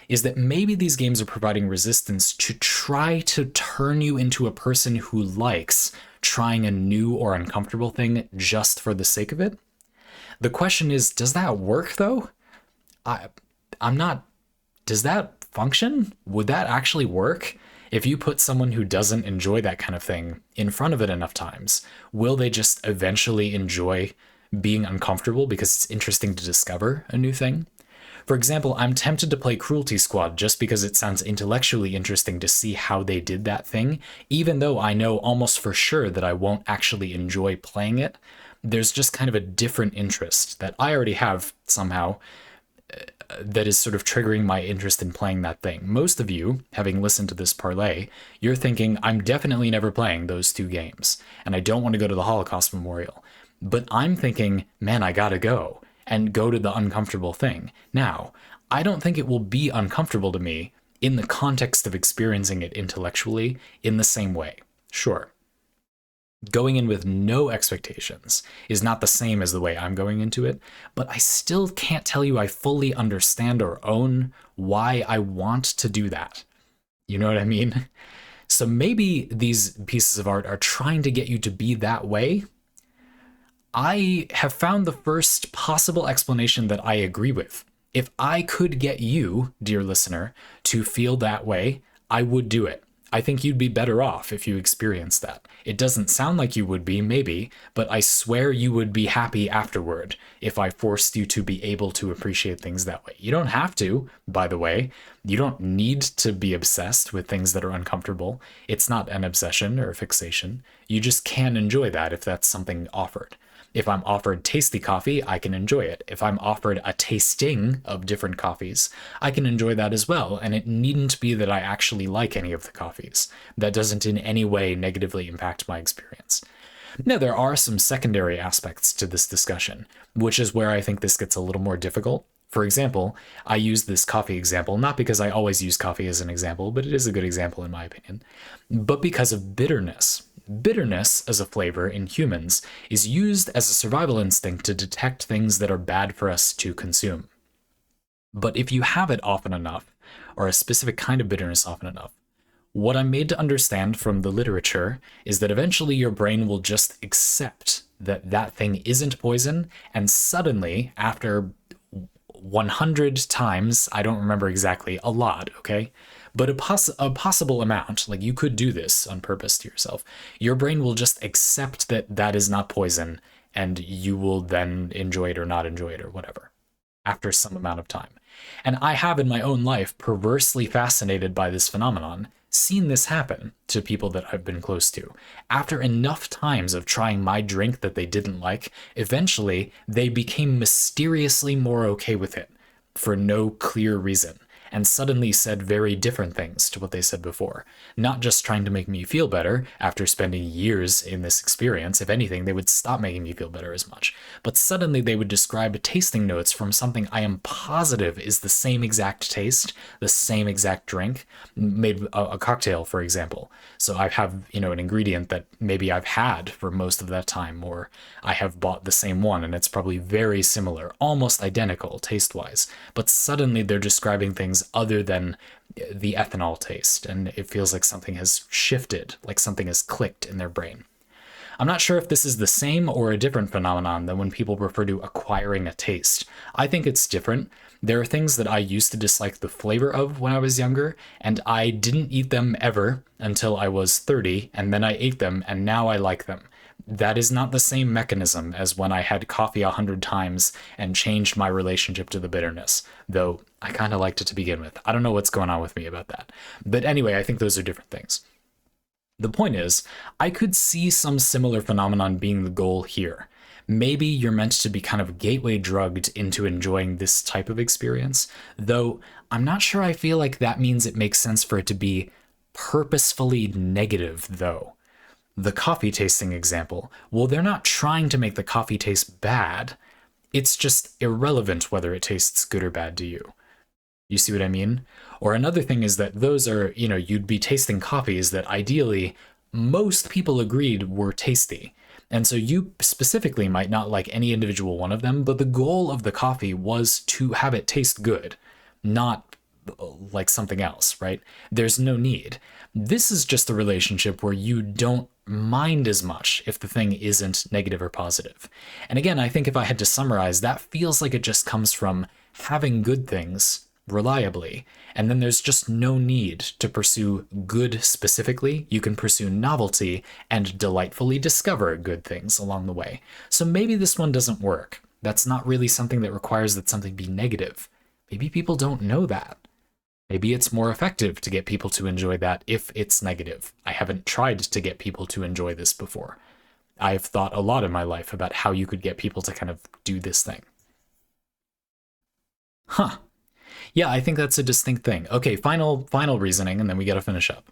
Speaker 1: is that maybe these games are providing resistance to try to turn you into a person who likes trying a new or uncomfortable thing just for the sake of it. The question is, does that work though? Does that function? Would that actually work? If you put someone who doesn't enjoy that kind of thing in front of it enough times, will they just eventually enjoy being uncomfortable because it's interesting to discover a new thing? For example, I'm tempted to play Cruelty Squad just because it sounds intellectually interesting to see how they did that thing, even though I know almost for sure that I won't actually enjoy playing it. There's just kind of a different interest that I already have somehow that is sort of triggering my interest in playing that thing. Most of you, having listened to this parlay, you're thinking, I'm definitely never playing those two games, and I don't want to go to the Holocaust Memorial. But I'm thinking, man, I gotta go, and go to the uncomfortable thing. Now, I don't think it will be uncomfortable to me in the context of experiencing it intellectually in the same way. Sure. Going in with no expectations is not the same as the way I'm going into it, but I still can't tell you I fully understand or own why I want to do that. You know what I mean? So maybe these pieces of art are trying to get you to be that way. I have found the first possible explanation that I agree with. If I could get you, dear listener, to feel that way, I would do it. I think you'd be better off if you experienced that. It doesn't sound like you would be, maybe, but I swear you would be happy afterward if I forced you to be able to appreciate things that way. You don't have to, by the way. You don't need to be obsessed with things that are uncomfortable. It's not an obsession or a fixation. You just can enjoy that if that's something offered. If I'm offered tasty coffee, I can enjoy it. If I'm offered a tasting of different coffees, I can enjoy that as well, and it needn't be that I actually like any of the coffees. That doesn't in any way negatively impact my experience. Now, there are some secondary aspects to this discussion, which is where I think this gets a little more difficult. For example, I use this coffee example, not because I always use coffee as an example, but it is a good example in my opinion, but because of bitterness. Bitterness as a flavor in humans is used as a survival instinct to detect things that are bad for us to consume. But if you have it often enough, or a specific kind of bitterness often enough, what I'm made to understand from the literature is that eventually your brain will just accept that that thing isn't poison, and suddenly, after 100 times, I don't remember exactly, a lot, okay? But a possible amount, like you could do this on purpose to yourself, your brain will just accept that that is not poison, and you will then enjoy it or not enjoy it or whatever after some amount of time. And I have in my own life, perversely fascinated by this phenomenon, seen this happen to people that I've been close to. After enough times of trying my drink that they didn't like, eventually they became mysteriously more okay with it for no clear reason, and suddenly said very different things to what they said before. Not just trying to make me feel better after spending years in this experience. If anything, they would stop making me feel better as much. But suddenly they would describe tasting notes from something I am positive is the same exact taste, the same exact drink, made a cocktail, for example. So I have, an ingredient that maybe I've had for most of that time, or I have bought the same one and it's probably very similar, almost identical taste-wise. But suddenly they're describing things other than the ethanol taste, and it feels like something has shifted, like something has clicked in their brain. I'm not sure if this is the same or a different phenomenon than when people refer to acquiring a taste. I think it's different. There are things that I used to dislike the flavor of when I was younger, and I didn't eat them ever until I was 30, and then I ate them, and now I like them. That is not the same mechanism as when I had coffee 100 times and changed my relationship to the bitterness, though I kind of liked it to begin with. I don't know what's going on with me about that. But anyway, I think those are different things. The point is, I could see some similar phenomenon being the goal here. Maybe you're meant to be kind of gateway drugged into enjoying this type of experience, though I'm not sure I feel like that means it makes sense for it to be purposefully negative, though. The coffee tasting example, well, they're not trying to make the coffee taste bad. It's just irrelevant whether it tastes good or bad to you. You see what I mean? Or another thing is that those are, you'd be tasting coffees that ideally most people agreed were tasty. And so you specifically might not like any individual one of them, but the goal of the coffee was to have it taste good, not like something else, right? There's no need. This is just a relationship where you don't mind as much if the thing isn't negative or positive. And again, I think if I had to summarize, that feels like it just comes from having good things reliably. And then there's just no need to pursue good specifically. You can pursue novelty and delightfully discover good things along the way. So maybe this one doesn't work. That's not really something that requires that something be negative. Maybe people don't know that. Maybe it's more effective to get people to enjoy that if it's negative. I haven't tried to get people to enjoy this before. I've thought a lot in my life about how you could get people to kind of do this thing. Huh. Yeah, I think that's a distinct thing. Okay, final reasoning, and then we gotta finish up.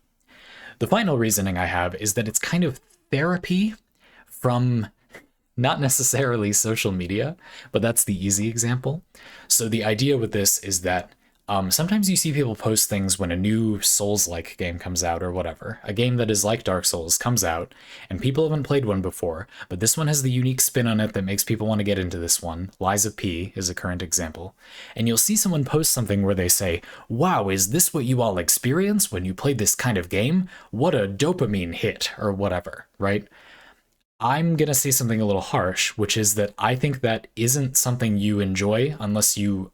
Speaker 1: The final reasoning I have is that it's kind of therapy from not necessarily social media, but that's the easy example. So the idea with this is that sometimes you see people post things when a new Souls-like game comes out or whatever. A game that is like Dark Souls comes out, and people haven't played one before, but this one has the unique spin on it that makes people want to get into this one. Lies of P is a current example. And you'll see someone post something where they say, "Wow, is this what you all experience when you play this kind of game? What a dopamine hit," or whatever, right? I'm going to say something a little harsh, which is that I think that isn't something you enjoy unless you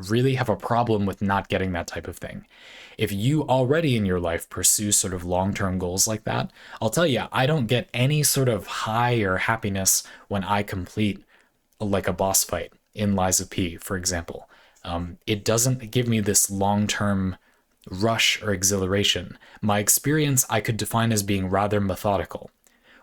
Speaker 1: really have a problem with not getting that type of thing. If you already in your life pursue sort of long-term goals like that, I'll tell you, I don't get any sort of high or happiness when I complete like a boss fight in Lies of P, for example. It doesn't give me this long-term rush or exhilaration. My experience I could define as being rather methodical.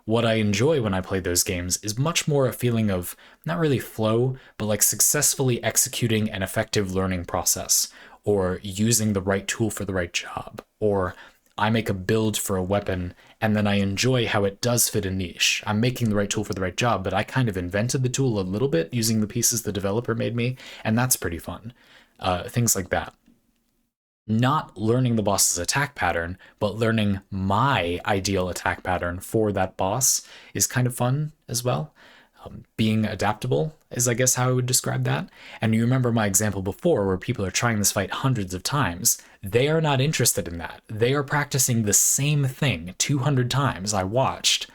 Speaker 1: What I enjoy when I play those games is much more a feeling of not really flow, but like successfully executing an effective learning process, or using the right tool for the right job, or I make a build for a weapon and then I enjoy how it does fit a niche. I'm making the right tool for the right job, but I kind of invented the tool a little bit using the pieces the developer made me, and that's pretty fun. Things like that. Not learning the boss's attack pattern, but learning my ideal attack pattern for that boss is kind of fun as well. Being adaptable is, I guess, how I would describe that. And you remember my example before where people are trying this fight hundreds of times. They are not interested in that. They are practicing the same thing 200 times I watched,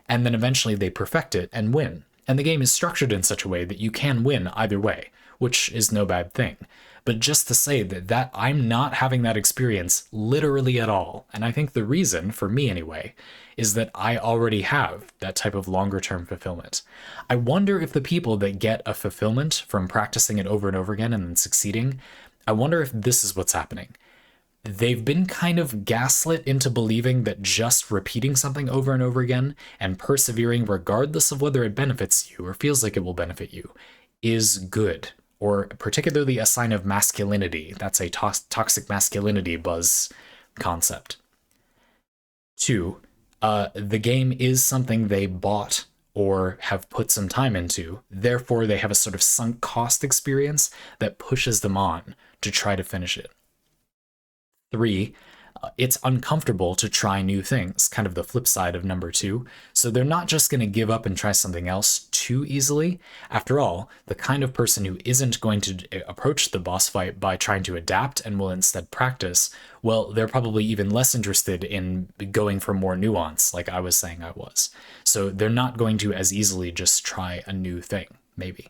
Speaker 1: and then eventually they perfect it and win. And the game is structured in such a way that you can win either way, which is no bad thing. But just to say that I'm not having that experience literally at all. And I think the reason, for me anyway, is that I already have that type of longer term fulfillment. I wonder if the people that get a fulfillment from practicing it over and over again and then succeeding, I wonder if this is what's happening. They've been kind of gaslit into believing that just repeating something over and over again and persevering regardless of whether it benefits you or feels like it will benefit you is good, or particularly a sign of masculinity. That's a toxic masculinity buzz concept. 2, the game is something they bought or have put some time into. Therefore, they have a sort of sunk cost experience that pushes them on to try to finish it. 3, it's uncomfortable to try new things, kind of the flip side of number 2. So they're not just going to give up and try something else too easily. After all, the kind of person who isn't going to approach the boss fight by trying to adapt and will instead practice, well, they're probably even less interested in going for more nuance, like I was saying I was. So they're not going to as easily just try a new thing, maybe.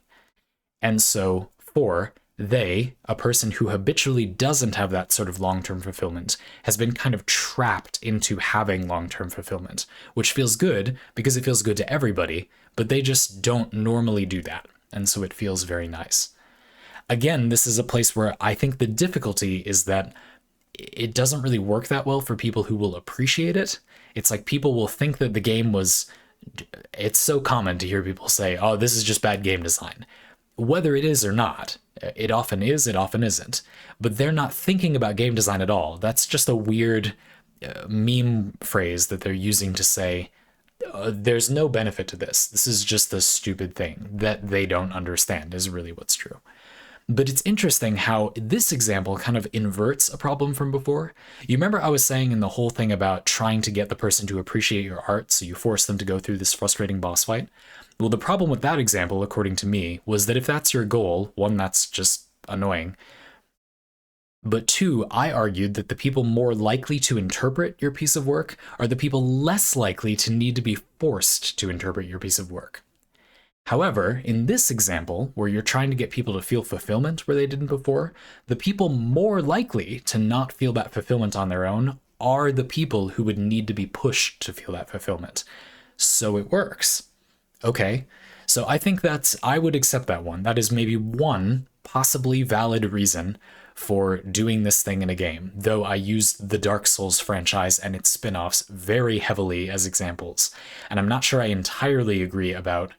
Speaker 1: And so 4, they, a person who habitually doesn't have that sort of long-term fulfillment, has been kind of trapped into having long-term fulfillment, which feels good because it feels good to everybody, but they just don't normally do that, and so it feels very nice. Again, this is a place where I think the difficulty is that it doesn't really work that well for people who will appreciate it. It's like people will think that the game was... It's so common to hear people say, "Oh, this is just bad game design." Whether it is or not, it often is, it often isn't. But they're not thinking about game design at all. That's just a weird meme phrase that they're using to say, there's no benefit to this. This is just a stupid thing that they don't understand is really what's true. But it's interesting how this example kind of inverts a problem from before. You remember I was saying in the whole thing about trying to get the person to appreciate your art, so you force them to go through this frustrating boss fight? Well, the problem with that example, according to me, was that if that's your goal, 1, that's just annoying. But 2, I argued that the people more likely to interpret your piece of work are the people less likely to need to be forced to interpret your piece of work. However, in this example, where you're trying to get people to feel fulfillment where they didn't before, the people more likely to not feel that fulfillment on their own are the people who would need to be pushed to feel that fulfillment. So it works. Okay, so I would accept that one. That is maybe one possibly valid reason for doing this thing in a game, though I used the Dark Souls franchise and its spin-offs very heavily as examples, and I'm not sure I entirely agree about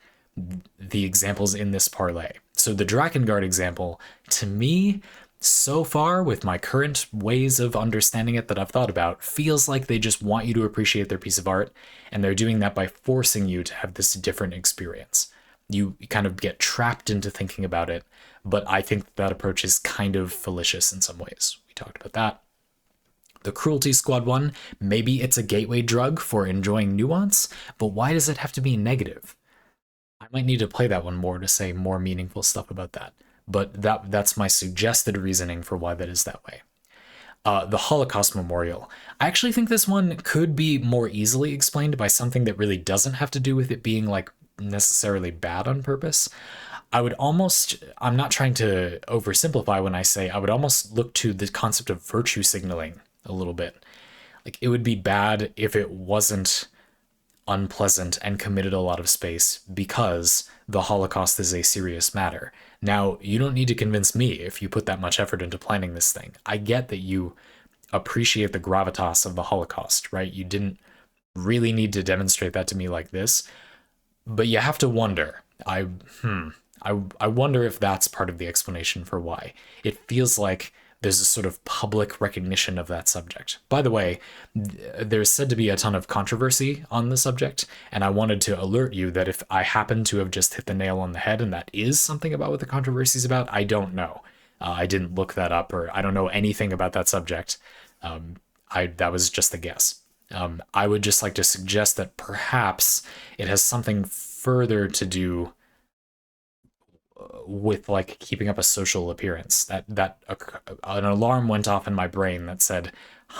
Speaker 1: the examples in this parlay. So the Drakengard example, to me, so far with my current ways of understanding it that I've thought about, feels like they just want you to appreciate their piece of art, and they're doing that by forcing you to have this different experience. You kind of get trapped into thinking about it, but I think that approach is kind of fallacious in some ways. We talked about that. The Cruelty Squad one, maybe it's a gateway drug for enjoying nuance, but why does it have to be negative? I might need to play that one more to say more meaningful stuff about that, but that's my suggested reasoning for why that is that way. The Holocaust Memorial. I actually think this one could be more easily explained by something that really doesn't have to do with it being like necessarily bad on purpose. I'm not trying to oversimplify when I say I would almost look to the concept of virtue signaling a little bit. Like, it would be bad if it wasn't unpleasant and committed a lot of space because the Holocaust is a serious matter. Now, you don't need to convince me if you put that much effort into planning this thing. I get that you appreciate the gravitas of the Holocaust, right? You didn't really need to demonstrate that to me like this, but you have to wonder. I wonder if that's part of the explanation for why. It feels like there's a sort of public recognition of that subject. By the way, there's said to be a ton of controversy on the subject, and I wanted to alert you that if I happen to have just hit the nail on the head and that is something about what the controversy is about, I don't know. I didn't look that up, or I don't know anything about that subject. That was just a guess. I would just like to suggest that perhaps it has something further to do with like keeping up a social appearance. That an alarm went off in my brain that said,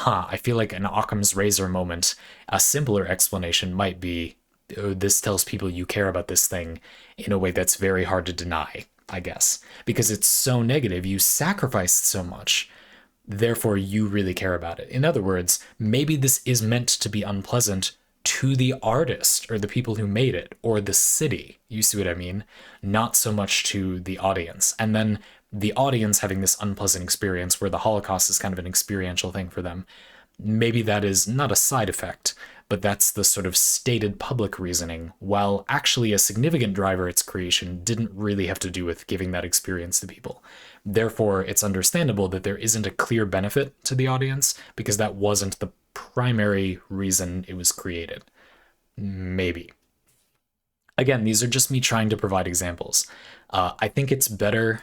Speaker 1: I feel like an Occam's razor moment. A simpler explanation might be, this tells people you care about this thing in a way that's very hard to deny, I guess, because it's so negative. You sacrificed so much, therefore you really care about it. In other words, maybe this is meant to be unpleasant to the artist or the people who made it or the city. You see what I mean? Not so much to the audience. And then the audience having this unpleasant experience where the Holocaust is kind of an experiential thing for them. Maybe that is not a side effect, but that's the sort of stated public reasoning, while actually a significant driver its creation didn't really have to do with giving that experience to people. Therefore, it's understandable that there isn't a clear benefit to the audience because that wasn't the primary reason it was created. Maybe. Again, these are just me trying to provide examples. I think it's better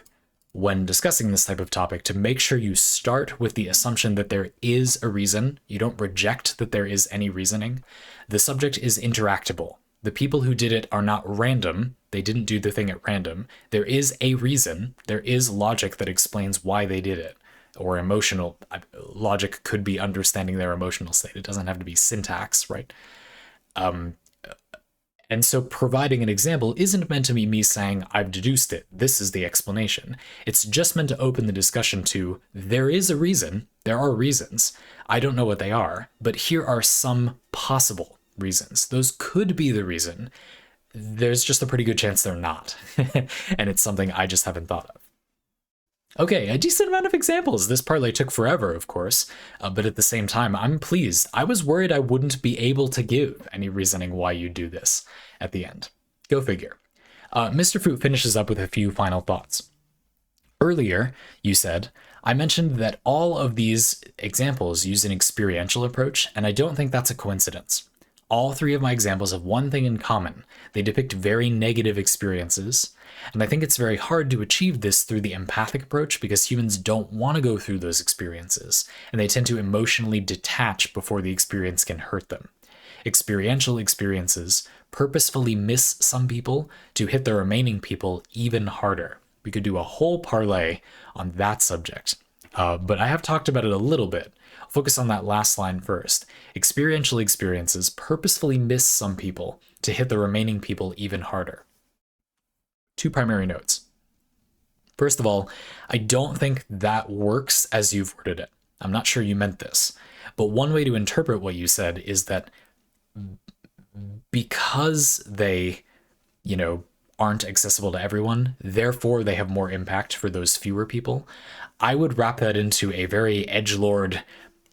Speaker 1: when discussing this type of topic to make sure you start with the assumption that there is a reason. You don't reject that there is any reasoning. The subject is interactable. The people who did it are not random. They didn't do the thing at random. There is a reason. There is logic that explains why they did it. Or emotional logic could be understanding their emotional state. It doesn't have to be syntax, right? And so providing an example isn't meant to be me saying, I've deduced it, this is the explanation. It's just meant to open the discussion to, there is a reason, there are reasons. I don't know what they are, but here are some possible reasons. Those could be the reason. There's just a pretty good chance they're not. And it's something I just haven't thought of. Okay, a decent amount of examples. This parlay took forever, of course, but at the same time, I'm pleased. I was worried I wouldn't be able to give any reasoning why you do this at the end. Go figure. Mr. Fruit finishes up with a few final thoughts. Earlier, you said, I mentioned that all of these examples use an experiential approach, and I don't think that's a coincidence. All three of my examples have one thing in common. They depict very negative experiences, and I think it's very hard to achieve this through the empathic approach because humans don't want to go through those experiences, and they tend to emotionally detach before the experience can hurt them. Experiential experiences purposefully miss some people to hit the remaining people even harder. We could do a whole parlay on that subject, but I have talked about it a little bit. I'll focus on that last line first. Experiential experiences purposefully miss some people to hit the remaining people even harder. Two primary notes. First of all, I don't think that works as you've worded it. I'm not sure you meant this. But one way to interpret what you said is that because they, aren't accessible to everyone, therefore they have more impact for those fewer people. I would wrap that into a very edgelord,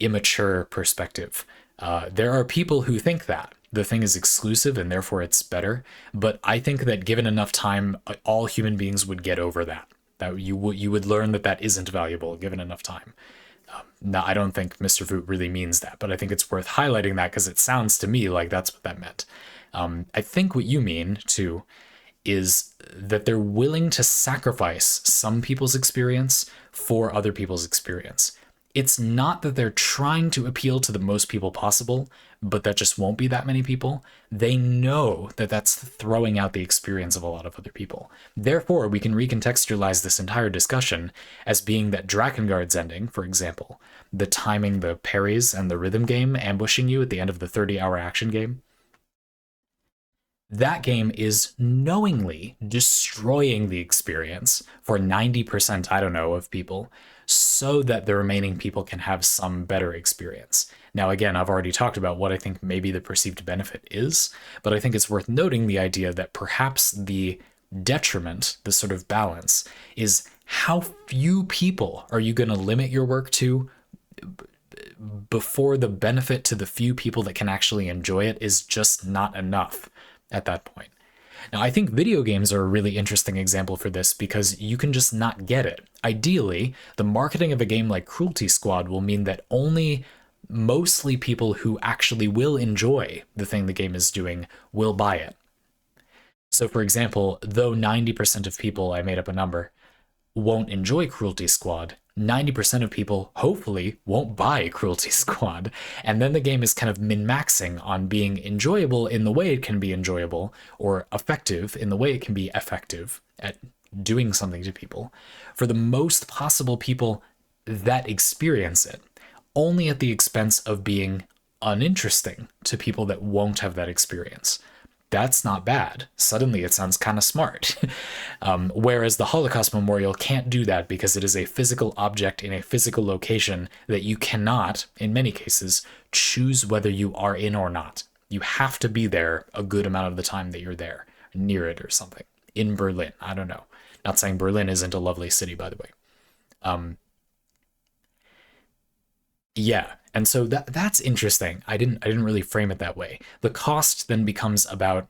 Speaker 1: immature perspective. There are people who think that the thing is exclusive and therefore it's better, but I think that given enough time, all human beings would get over that. That you would learn that that isn't valuable given enough time. Now, I don't think Mr. Foot really means that, but I think it's worth highlighting that because it sounds to me like that's what that meant. I think what you mean, too, is that they're willing to sacrifice some people's experience for other people's experience. It's not that they're trying to appeal to the most people possible, but that just won't be that many people. They know that that's throwing out the experience of a lot of other people. Therefore, we can recontextualize this entire discussion as being that Drakengard's ending, for example, the timing, the parries, and the rhythm game ambushing you at the end of the 30-hour action game. That game is knowingly destroying the experience for 90%, I don't know, of people, so that the remaining people can have some better experience. Now, again, I've already talked about what I think maybe the perceived benefit is, but I think it's worth noting the idea that perhaps the detriment, the sort of balance, is how few people are you going to limit your work to before the benefit to the few people that can actually enjoy it is just not enough at that point. Now, I think video games are a really interesting example for this because you can just not get it. Ideally, the marketing of a game like Cruelty Squad will mean that only mostly people who actually will enjoy the thing the game is doing will buy it. So, for example, though 90% of people, I made up a number, won't enjoy Cruelty Squad, 90% of people hopefully won't buy Cruelty Squad. And then the game is kind of min-maxing on being enjoyable in the way it can be enjoyable, or effective in the way it can be effective at doing something to people, for the most possible people that experience it, only at the expense of being uninteresting to people that won't have that experience. That's not bad. Suddenly it sounds kind of smart. Whereas the Holocaust Memorial can't do that because it is a physical object in a physical location that you cannot, in many cases, choose whether you are in or not. You have to be there a good amount of the time that you're there, near it or something. In Berlin, I don't know. Not saying Berlin isn't a lovely city, by the way. Yeah, and so that's interesting. I didn't really frame it that way. The cost then becomes about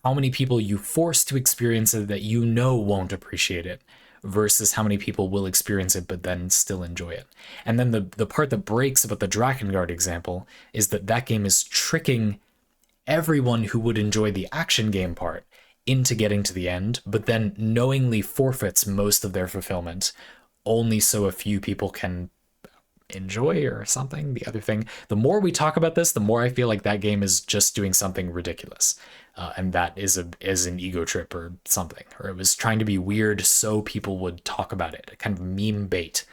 Speaker 1: how many people you force to experience it that you know won't appreciate it versus how many people will experience it but then still enjoy it. And then the part that breaks about the Drakengard example is that game is tricking everyone who would enjoy the action game part into getting to the end, but then knowingly forfeits most of their fulfillment only so a few people can enjoy or something. The other thing, the more we talk about this, the more I feel like that game is just doing something ridiculous, and that is an ego trip or something, or it was trying to be weird so people would talk about it, a kind of meme bait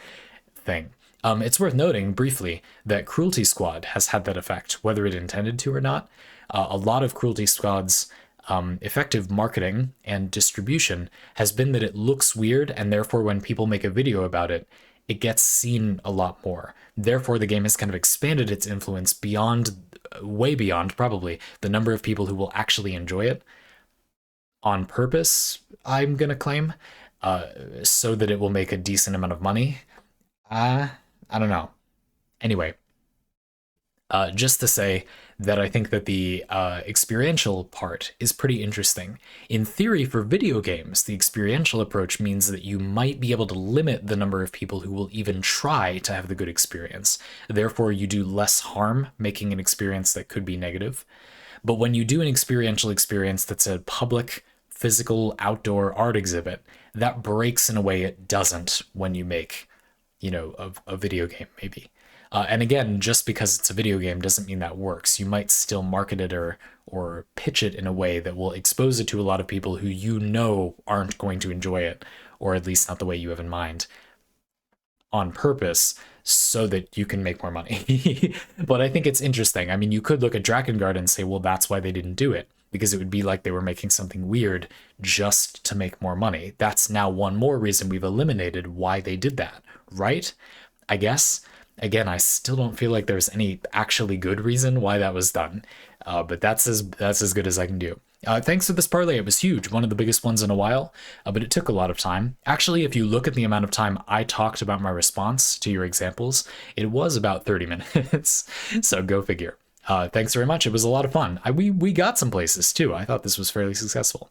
Speaker 1: thing. It's worth noting briefly that Cruelty Squad has had that effect, whether it intended to or not. A lot of Cruelty Squad's effective marketing and distribution has been that it looks weird, and therefore when people make a video about it, it gets seen a lot more. Therefore, the game has kind of expanded its influence beyond, way beyond probably, the number of people who will actually enjoy it on purpose, I'm going to claim, so that it will make a decent amount of money. I don't know. Anyway, just to say that I think that the experiential part is pretty interesting. In theory, for video games, the experiential approach means that you might be able to limit the number of people who will even try to have the good experience. Therefore, you do less harm making an experience that could be negative. But when you do an experiential experience that's a public, physical, outdoor art exhibit, that breaks in a way it doesn't when you make, a video game, maybe. And again, just because it's a video game doesn't mean that works. You might still market it or pitch it in a way that will expose it to a lot of people who aren't going to enjoy it, or at least not the way you have in mind, on purpose, so that you can make more money. But I think it's interesting. I mean, you could look at Drakengard and say, well, that's why they didn't do it. because it would be like they were making something weird just to make more money. That's now one more reason we've eliminated why they did that, right? I guess. Again, I still don't feel like there's any actually good reason why that was done, but that's as good as I can do. Thanks for this parlay. It was huge, one of the biggest ones in a while, but it took a lot of time. Actually, if you look at the amount of time I talked about my response to your examples, it was about 30 minutes. So go figure. Thanks very much. It was a lot of fun. We got some places too. I thought this was fairly successful.